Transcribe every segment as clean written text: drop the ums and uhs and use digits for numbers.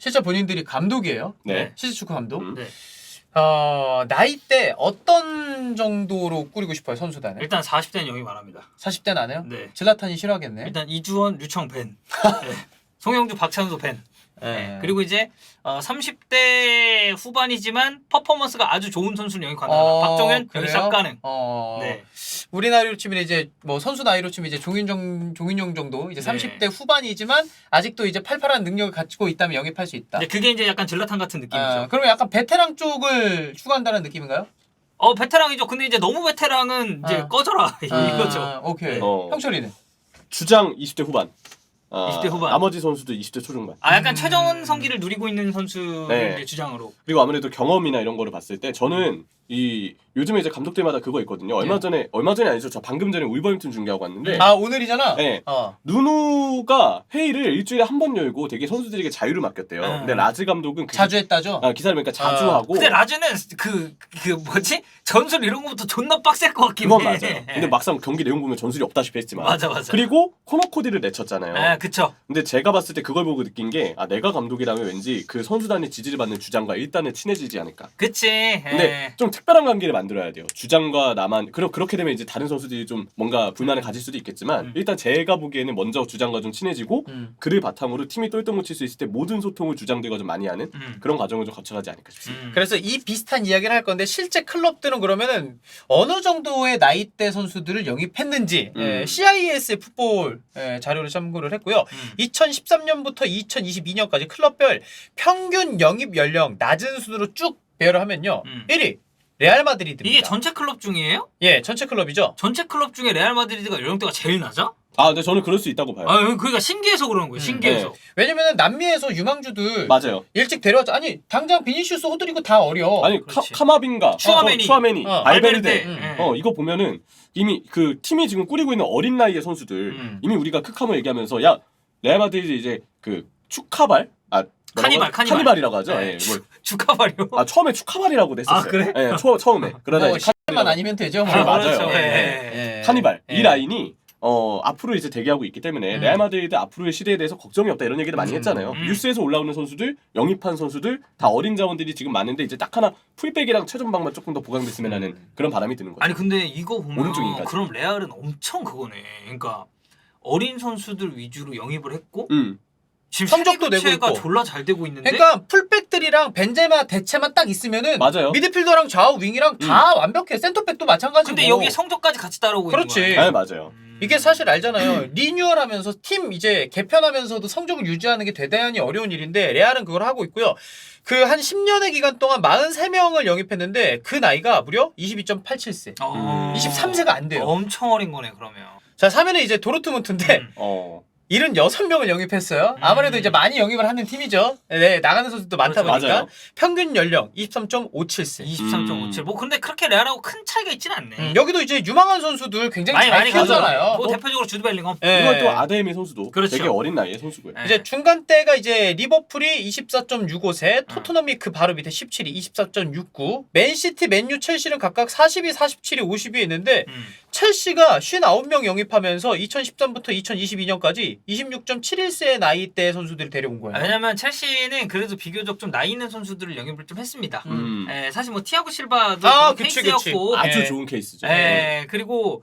실제 본인들이 감독이에요. 네. 실제 축구 감독. 네. 나이대 어떤 정도로 꾸리고 싶어요, 선수단을? 일단 40대는 영입 안 합니다. 40대는 안 해요? 네. 질라탄이 싫어하겠네. 일단 이주원, 류청 밴. 네. 송영주, 박찬수 밴. 네. 그리고 이제 30대 후반이지만 퍼포먼스가 아주 좋은 선수를 영입 가능하다. 박종현 영입 싹 가능. 네. 우리 나이로 치면 이제 뭐 선수 나이로 치면 이제 종인용 정도 이제 30대 후반이지만 아직도 이제 팔팔한 능력을 가지고 있다면 영입할 수 있다. 그게 이제 약간 질라탄 같은 느낌이죠. 그러면 약간 베테랑 쪽을 추구한다는 느낌인가요? 베테랑이죠. 근데 이제 너무 베테랑은 이제 꺼져라 이거죠. 오케이. 형철이는 주장 20대 후반. 20대 후반. 나머지 선수도 20대 초중반. 약간 최정원 성기를 누리고 있는 선수 네. 주장으로. 그리고 아무래도 경험이나 이런 거를 봤을 때 저는 요즘에 이제 감독들마다 그거 있거든요. 얼마 전에 아니죠. 저 방금 전에 울버햄튼 중계하고 왔는데. 오늘이잖아. 네. 누누가 회의를 일주일에 한 번 열고 되게 선수들에게 자유를 맡겼대요. 근데 라즈 감독은 자주 했다죠. 기사를 보니까 자주 하고. 근데 라즈는 그 뭐지 전술 이런 거부터 존나 빡셀 것 같긴 해. 그건 맞아요. 근데 막상 경기 내용 보면 전술이 없다시피 했지만. 맞아. 그리고 코너 코디를 내쳤잖아요. 그쵸. 근데 제가 봤을 때 그걸 보고 느낀 게 내가 감독이라면 왠지 그 선수단의 지지를 받는 주장과 일단은 친해지지 않을까. 그치. 근데 좀 특별한 관계를 만들어야 돼요. 주장과 나만 그렇게 되면 이제 다른 선수들이 좀 뭔가 불만을 가질 수도 있겠지만 일단 제가 보기에는 먼저 주장과 좀 친해지고 그를 바탕으로 팀이 똘똘 뭉칠 수 있을 때 모든 소통을 주장들과 좀 많이 하는 그런 과정을 좀 거쳐가지 않을까 싶습니다. 그래서 이 비슷한 이야기를 할 건데 실제 클럽들은 그러면은 어느 정도의 나이대 선수들을 영입했는지 CIS 풋볼 자료를 참고를 했고요. 2013년부터 2022년까지 클럽별 평균 영입 연령 낮은 순으로 쭉 배열을 하면요. 1위 레알 마드리드입니다. 이게 전체 클럽 중이에요? 예, 전체 클럽이죠. 전체 클럽 중에 레알 마드리드가 연령대가 제일 낮아? 근데 저는 그럴 수 있다고 봐요. 그러니까 신기해서 그러는 거예요. 신기해서. 네. 왜냐면은 남미에서 유망주들 맞아요. 일찍 데려왔죠. 아니 당장 비니시우스, 호드리고 다 어려. 아니 카마빈가, 추아메니, 알베르데. 이거 보면은 이미 그 팀이 지금 꾸리고 있는 어린 나이의 선수들 이미 우리가 크카모 얘기하면서 레알 마드리드 이제 그 축카발 카니발이라고 하죠. 네. 축카발이요? 처음에 축카발이라고 냈었어요. 그래? 네, 처음에. 그러다 이제 만 아니면 되죠. 뭐. 맞아요. 그렇죠. 카니발. 이 라인이 앞으로 이제 대기하고 있기 때문에 레알 마드리드 앞으로의 시대에 대해서 걱정이 없다 이런 얘기를 많이 했잖아요. 뉴스에서 올라오는 선수들, 영입한 선수들 다 어린 자원들이 지금 많은데 이제 딱 하나 풀백이랑 최전방만 조금 더 보강됐으면 하는 그런 바람이 드는 거죠. 아니 근데 이거 보면 오른쪽인까지. 그럼 레알은 엄청 그거네. 그러니까 어린 선수들 위주로 영입을 했고 지금 성적도 내고 교체가 있고. 졸라 잘 되고 있는데. 그러니까 풀백들이랑 벤제마 대체만 딱 있으면은 맞아요. 미드필더랑 좌우 윙이랑 다 완벽해. 센터백도 마찬가지고. 근데 여기에 성적까지 같이 따라오고 그렇지. 있는 거야. 네, 맞아요. 이게 사실 알잖아요. 리뉴얼하면서 팀 이제 개편하면서도 성적을 유지하는 게 대단히 어려운 일인데 레알은 그걸 하고 있고요. 그 한 10년의 기간 동안 43명을 영입했는데 그 나이가 무려 22.87세. 23세가 안 돼요. 엄청 어린 거네 그러면. 자, 3위는 이제 도르트문트인데 76명을 영입했어요. 아무래도 이제 많이 영입을 하는 팀이죠. 네, 나가는 선수도 많다 그렇죠. 보니까. 맞아요. 평균 연령 23.57세. 23.57. 뭐 근데 그렇게 레알하고 큰 차이가 있지는 않네. 여기도 이제 유망한 선수들 굉장히 잘 많이 키우잖아요. 뭐 대표적으로 주드 벨링엄. 이건 또 아데미 선수도 그렇죠. 되게 어린 나이의 선수고요. 이제 중간대가 이제 리버풀이 24.65세, 토트넘이 그 바로 밑에 17위 24.69, 맨시티, 맨유, 첼시는 각각 42, 47위, 50위에 있는데 첼시가 59명 영입하면서 2013부터 2022년까지 26.71세의 나이대 선수들을 데려온 거예요. 왜냐면 첼시는 그래도 비교적 좀 나이 있는 선수들을 영입을 좀 했습니다. 사실 뭐 티아고 실바도 그런 케이스였고 아주 좋은 케이스죠. 그리고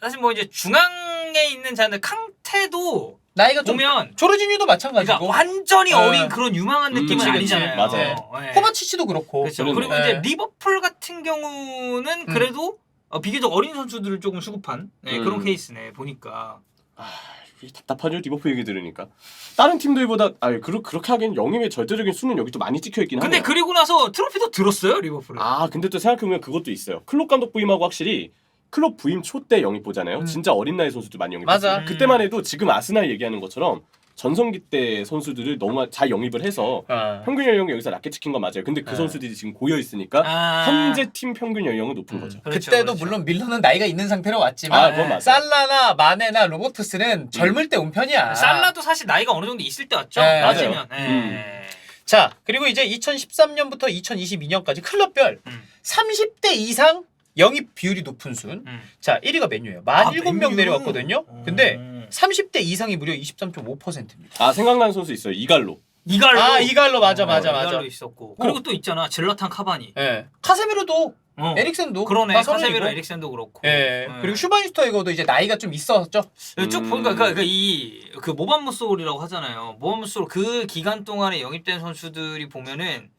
사실 뭐 이제 중앙에 있는 자는 캉테도 나이가 좀 보면 조르지니도 마찬가지고. 그러니까 완전히 어린 그런 유망한 느낌은 그치, 아니잖아요. 맞아요. 코바치치도 그렇고. 그렇죠. 그러네. 그리고 이제 리버풀 같은 경우는 그래도 비교적 어린 선수들을 조금 수급한 그런 케이스네 보니까. 답답하죠 리버풀 얘기 들으니까. 다른 팀들보다 그렇게 하기엔 영입의 절대적인 수는 여기 또 많이 찍혀 있긴 하네요. 근데 그리고 나서 트로피도 들었어요 리버풀은. 근데 또 생각해보면 그것도 있어요. 클롭 감독 부임하고 확실히 클롭 부임 초 때 영입 보잖아요. 진짜 어린 나이 선수들 많이 영입했어요. 맞아. 그때만 해도 지금 아스날 얘기하는 것처럼 전성기 때 선수들을 너무 잘 영입을 해서 평균 연령이 여기서 낮게 찍힌 건 맞아요. 근데 그 선수들이 지금 고여 있으니까 현재 팀 평균 연령은 높은 거죠. 그렇죠, 그때도 그렇죠. 물론 밀러는 나이가 있는 상태로 왔지만 그건 맞아요. 살라나 마네나 로버트스는 젊을 때 온 편이야. 살라도 사실 나이가 어느 정도 있을 때 왔죠. 네, 맞으면. 자, 그리고 이제 2013년부터 2022년까지 클럽별 30대 이상 영입 비율이 높은 순. 자, 1위가 맨유예요. 47명 맨유. 내려왔거든요. 근데 30대 이상이 무려 23.5%입니다. 생각나는 선수 있어요. 이갈로. 이갈로. 아 이갈로 맞아. 이갈로 있었고. 그리고 또 있잖아. 질라탄 카바니. 예. 카세미로도 에릭센도 그러네. 다 카세미로 서른이고. 에릭센도 그렇고. 예. 그리고 슈바인슈터이거도 이제 나이가 좀 있었죠. 쭉 보니까 그 모반무솔이라고 하잖아요. 모반무솔 그 기간 동안에 영입된 선수들이 보면은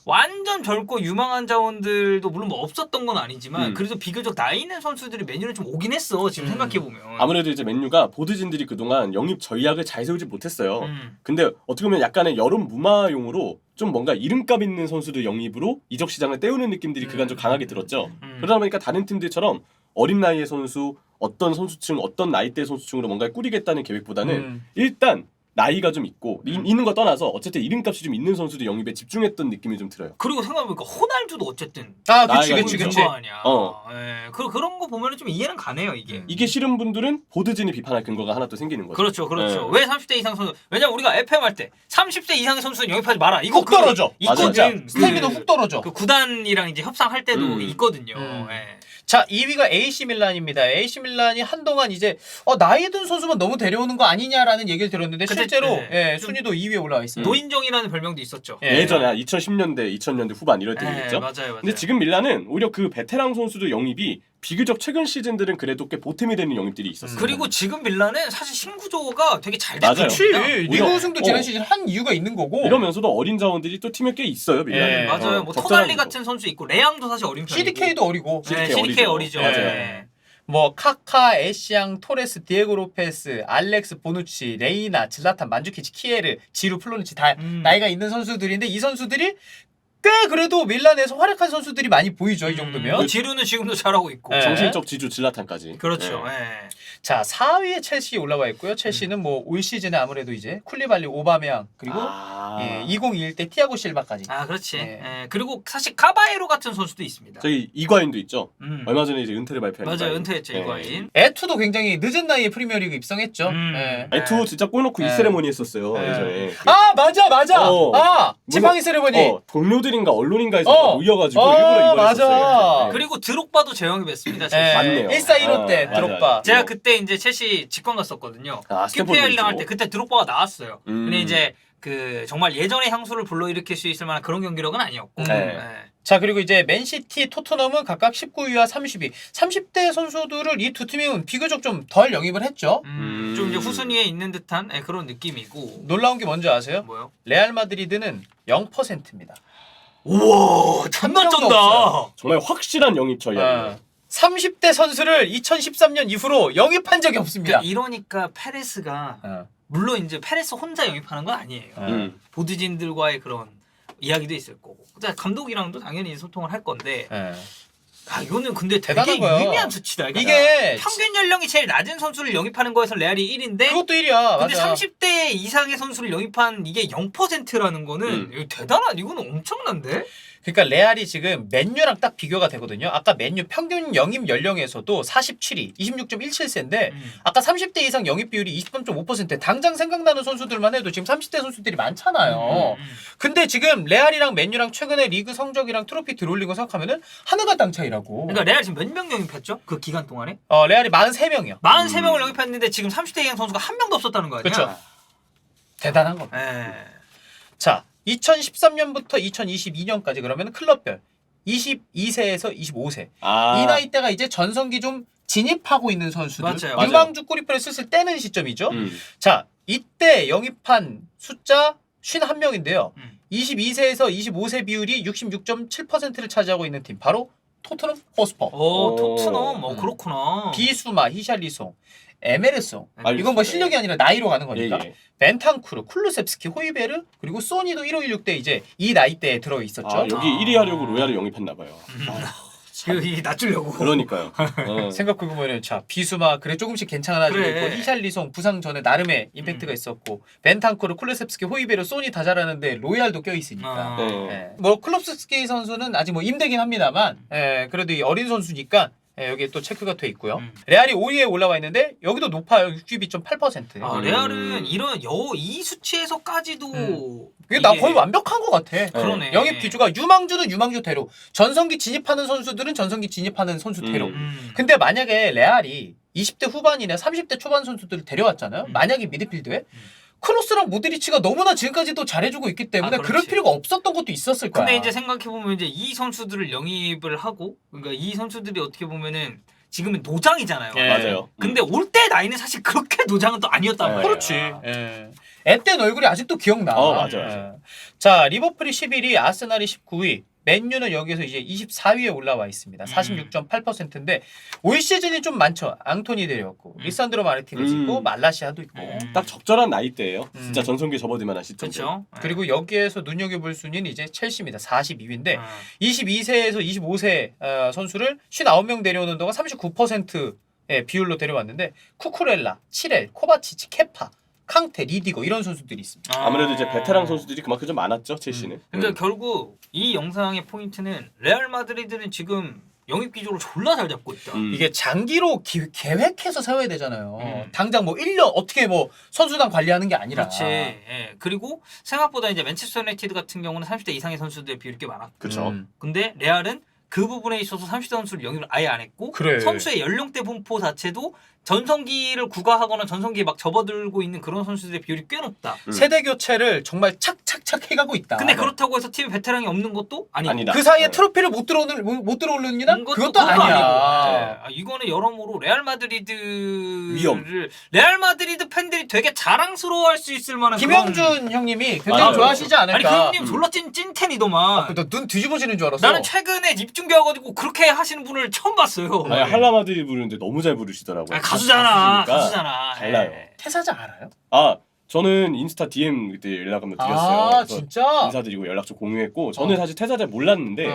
완전 젊고 유망한 자원들도 물론 뭐 없었던 건 아니지만 그래도 비교적 나이 있는 선수들이 맨유는 좀 오긴 했어. 지금 생각해 보면. 아무래도 이제 맨유가 보드진들이 그동안 영입 전략을 잘 세우지 못했어요. 근데 어떻게 보면 약간의 여름 무마용으로 좀 뭔가 이름값 있는 선수들 영입으로 이적 시장을 때우는 느낌들이 그간 좀 강하게 들었죠. 그러다 보니까 다른 팀들처럼 어린 나이의 선수, 어떤 선수층, 어떤 나이대 선수층으로 뭔가 꾸리겠다는 계획보다는 일단 나이가 좀 있고 있는 거 떠나서 어쨌든 이름값이 좀 있는 선수들 영입에 집중했던 느낌이 좀 들어요. 그리고 생각해보니까 호날두도 어쨌든 아 나이가 그치. 있는 거 아니야. 어. 예. 그런 거 보면은 좀 이해는 가네요 이게. 이게 싫은 분들은 보드진이 비판할 근거가 하나 또 생기는 거죠. 그렇죠. 네. 왜 30대 이상 선수? 왜냐면 우리가 FM 할 때 30대 이상의 선수는 영입하지 마라. 이거 훅 떨어져. 있거든. 스태미도 훅 떨어져. 그 구단이랑 이제 협상할 때도 있거든요. 예. 자 2위가 AC 밀란입니다. AC 밀란이 한동안 이제 나이 든 선수만 너무 데려오는 거 아니냐라는 얘기를 들었는데 근데, 실제로 네. 예, 순위도 2위에 올라와 있습니다. 노인정이라는 별명도 있었죠. 예. 예전에 2010년대, 2000년대 후반 이럴 때겠죠. 맞아요. 근데 지금 밀란은 오히려 그 베테랑 선수들 영입이 비교적 최근 시즌들은 그래도 꽤 보탬이 되는 영입들이 있었어요. 그리고 지금 밀란은 사실 신구조가 되게 잘 맞아요. 됐거든요. 그치. 리그 오히려- 우승도 지난 시즌 한 이유가 있는 거고. 이러면서도 어린 자원들이 또 팀에 꽤 있어요. 밀란은. 예. 맞아요. 뭐 적절한 토날리 거. 같은 선수 있고 레앙도 사실 어린 편이고. CDK도 어리고. CDK CDK 어리죠. 어리죠. 맞아요. 예. 뭐 카카, 에시앙, 토레스, 디에고 로페스, 알렉스, 보누치, 레이나, 질라탄, 만주키치, 키에르, 지루, 플로누치 다 나이가 있는 선수들인데 이 선수들이 꽤 그래도 밀란에서 활약한 선수들이 많이 보이죠. 이 정도면. 지루는 지금도 잘하고 있고. 예. 정신적 지주 질라탄까지. 그렇죠. 예. 예. 자 4위에 첼시 올라와 있고요. 첼시는 뭐 올 시즌에 아무래도 이제 쿨리발리, 오바메양 그리고 아. 2021 때 티아고 실바까지. 아 그렇지. 예. 예. 그리고 사실 카바에로 같은 선수도 있습니다. 저희 이과인도 있죠. 음. 얼마 전에 이제 은퇴를 발표한 맞아요. 이과인. 은퇴했죠 예. 이과인. 에투도 굉장히 늦은 나이에 프리미어리그 입성했죠. 예. 에투 진짜 골 넣고 예. 이 세레모니 했었어요. 예. 예전에. 아 맞아. 어. 지팡이 세레머니. 동료들인가 언론인가에서 모여가지고 어, 일부러 이거 맞아. 했었어요. 예. 그리고 드록바도 재영입했습니다. 예. 첼시. 맞네요. 1-4-1호 때 아, 드록바. 맞아요. 제가 그때 이제 첼시 직관 갔었거든요. 아, 스탠포드 QPR이랑 할 때 브리지. 그때 드록바가 나왔어요. 음. 근데 이제 그 정말 예전의 향수를 불러일으킬 수 있을 만한 그런 경기력은 아니었고. 네. 예. 자 그리고 이제 맨시티, 토트넘은 각각 19위와 30위. 30대 선수들을 이 두 팀은 비교적 좀 덜 영입을 했죠. 좀 이제 후순위에 있는 듯한 그런 느낌이고. 놀라운 게 뭔지 아세요? 뭐요? 레알 마드리드는 0%입니다. 우와, 존나 한 명도 쩐다. 없어요. 정말 확실한 영입 전략이에요. 30대 선수를 2013년 이후로 영입한 적이 없습니다. 이러니까 페레스가 어. 물론 이제 페레스 혼자 영입하는 건 아니에요. 보드진들과의 그런 이야기도 있을 거고. 그다음에 감독이랑도 당연히 소통을 할 건데. 이거는 근데 되게 대단한 거야. 유의미한 수치다. 이게 평균 연령이 제일 낮은 선수를 영입하는 거에서 레알이 1인데 그것도 1위야. 근데 맞아. 30대 이상의 선수를 영입한 이게 0%라는 거는 이거 대단한 이거는 엄청난데? 그러니까 레알이 지금 맨유랑 딱 비교가 되거든요. 아까 맨유 평균 영입 연령에서도 47위, 26.17세인데 아까 30대 이상 영입 비율이 23.5%. 당장 생각나는 선수들만 해도 지금 30대 선수들이 많잖아요. 근데 지금 레알이랑 맨유랑 최근에 리그 성적이랑 트로피 들어올린 거 생각하면은 하늘과 땅 차이라고. 그러니까 레알 지금 몇 명 영입했죠? 그 기간 동안에? 레알이 43명이요. 43명을 영입했는데 지금 30대 이상 선수가 한 명도 없었다는 거 아니야? 그렇죠. 대단한 겁니다. 예. 자, 2013년부터 2022년까지 그러면 클럽별 22세에서 25세 이 나이대가 이제 전성기 좀 진입하고 있는 선수들 맞아요. 유망주 꼬리표를 슬슬 떼는 시점이죠. 음. 자, 이때 영입한 숫자 51명인데요. 22세에서 25세 비율이 66.7%를 차지하고 있는 팀 바로 토트넘 호스퍼. 토트넘 그렇구나. 비수마, 히샬리송, 에메르송. 알겠습니다. 이건 뭐 실력이 아니라 나이로 가는 거니까. 예. 벤탄쿠르, 쿨루셉스키, 호이베르 그리고 소니도 1516대 이제 이 나이대에 들어 있었죠. 아, 여기 1위 하려고 로얄을 영입했나 봐요. 이 낮추려고. 그러니까요. 생각해보면 자 비수마 그래 조금씩 괜찮아지고 그래. 있고 히샬리송 부상 전에 나름의 임팩트가 있었고 벤탄쿠르, 쿨루셉스키, 호이베르, 소니 다 잘하는데 로얄도 껴있으니까 네. 뭐 클롭스키 선수는 아직 뭐 임대긴 합니다만 그래도 이 어린 선수니까 여기에 또 체크가 돼 있고요. 레알이 5위에 올라와 있는데 여기도 높아요. 62.8%. 레알은 이런 이 수치에서까지도 이게 나 거의 완벽한 것 같아. 그러네. 영입 기주가 유망주는 유망주대로 전성기 진입하는 선수들은 전성기 진입하는 선수대로. 근데 만약에 레알이 20대 후반이나 30대 초반 선수들을 데려왔잖아요. 만약에 미드필드에 크로스랑 모드리치가 너무나 지금까지도 잘해주고 있기 때문에 그럴 그렇지. 필요가 없었던 것도 있었을 거야. 근데 이제 생각해보면 이제 이 선수들을 영입을 하고 그러니까 이 선수들이 어떻게 보면은 지금은 노장이잖아요. 예. 맞아요. 근데 올 때 나이는 사실 그렇게 노장은 또 아니었단 말이야. 그렇지. 예. 앳된 얼굴이 아직도 기억나. 맞아. 예. 자, 리버풀이 11위, 아스날이 19위, 맨유는 여기서 이제 24위에 올라와 있습니다. 46.8%인데 올 시즌이 좀 많죠. 앙토니 데려왔고, 리산드로 마르티네즈 있고, 말라시아도 있고. 딱 적절한 나이대예요. 진짜 전성기에 접어들 만한 시점. 그렇죠. 그리고 여기에서 눈여겨볼 순위는 이제 첼시입니다. 42위인데 음. 22세에서 25세 선수를 59명 데려오는 동안 39%의 비율로 데려왔는데 쿠쿠렐라, 치렐, 코바치치, 케파, 캉테, 리디거 이런 선수들이 있습니다. 아무래도 이제 베테랑 선수들이 그만큼 좀 많았죠, 첼시는. 그러니까 결국 이 영상의 포인트는 레알 마드리드는 지금 영입 기조를 졸라 잘 잡고 있다. 이게 장기로 계획해서 세워야 되잖아요. 음. 당장 뭐 1년 어떻게 뭐 선수단 관리하는 게 아니라. 그렇지. 예. 그리고 생각보다 이제 맨체스터 유나이티드 같은 경우는 30대 이상의 선수들의 비율이 꽤 많았고. 그렇죠. 근데 레알은 그 부분에 있어서 30대 선수를 영입을 아예 안 했고 그래. 선수의 연령대 분포 자체도 전성기를 구가하거나 전성기에 막 접어들고 있는 그런 선수들의 비율이 꽤 높다. 세대 교체를 정말 착착착 해가고 있다. 근데 그렇다고 해서 팀에 베테랑이 없는 것도 아니고. 아니다. 그 사이에 네. 트로피를 못 들어올리나? 그것도 아니고. 아니야. 예. 이거는 여러모로 레알 마드리드를 위험. 레알 마드리드 팬들이 되게 자랑스러워할 수 있을 만한 김영준 형님이 굉장히 맞아요. 좋아하시지 아니 그 않을까? 형님 졸라 찐텐이더만. 나눈 뒤집어지는 줄 알았어. 나는 최근에 입중계 와가지고 그렇게 하시는 분을 처음 봤어요. 아니, 할라마드 부르는데 너무 잘 부르시더라고요. 아니, 가수잖아. 가수니까 가수잖아. 달라요. 예. 태사자 알아요? 아, 저는 인스타 DM 그때 연락 한번 드렸어요. 아 그래서 진짜? 인사드리고 연락처 공유했고 저는 사실 태사자 몰랐는데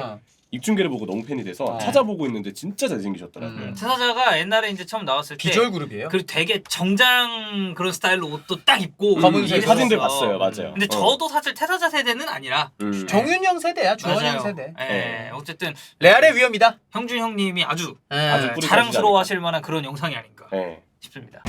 입중계를 보고 너무 팬이 돼서 찾아보고 있는데 진짜 잘생기셨더라고요. 태사자가 옛날에 이제 처음 나왔을 때 비주얼 그룹이에요. 그리고 되게 정장 그런 스타일로 옷도 딱 입고 검은색 이랬었어. 사진들 봤어요, 맞아요. 근데 저도 사실 태사자 세대는 아니라 정윤영 세대야, 주원영 맞아요. 세대. 예. 네. 어쨌든 레알의 위험이다. 형준 형님이 아주 아주 뿌리 자랑스러워하실 만한 그런 영상이 아닌가 네. 싶습니다.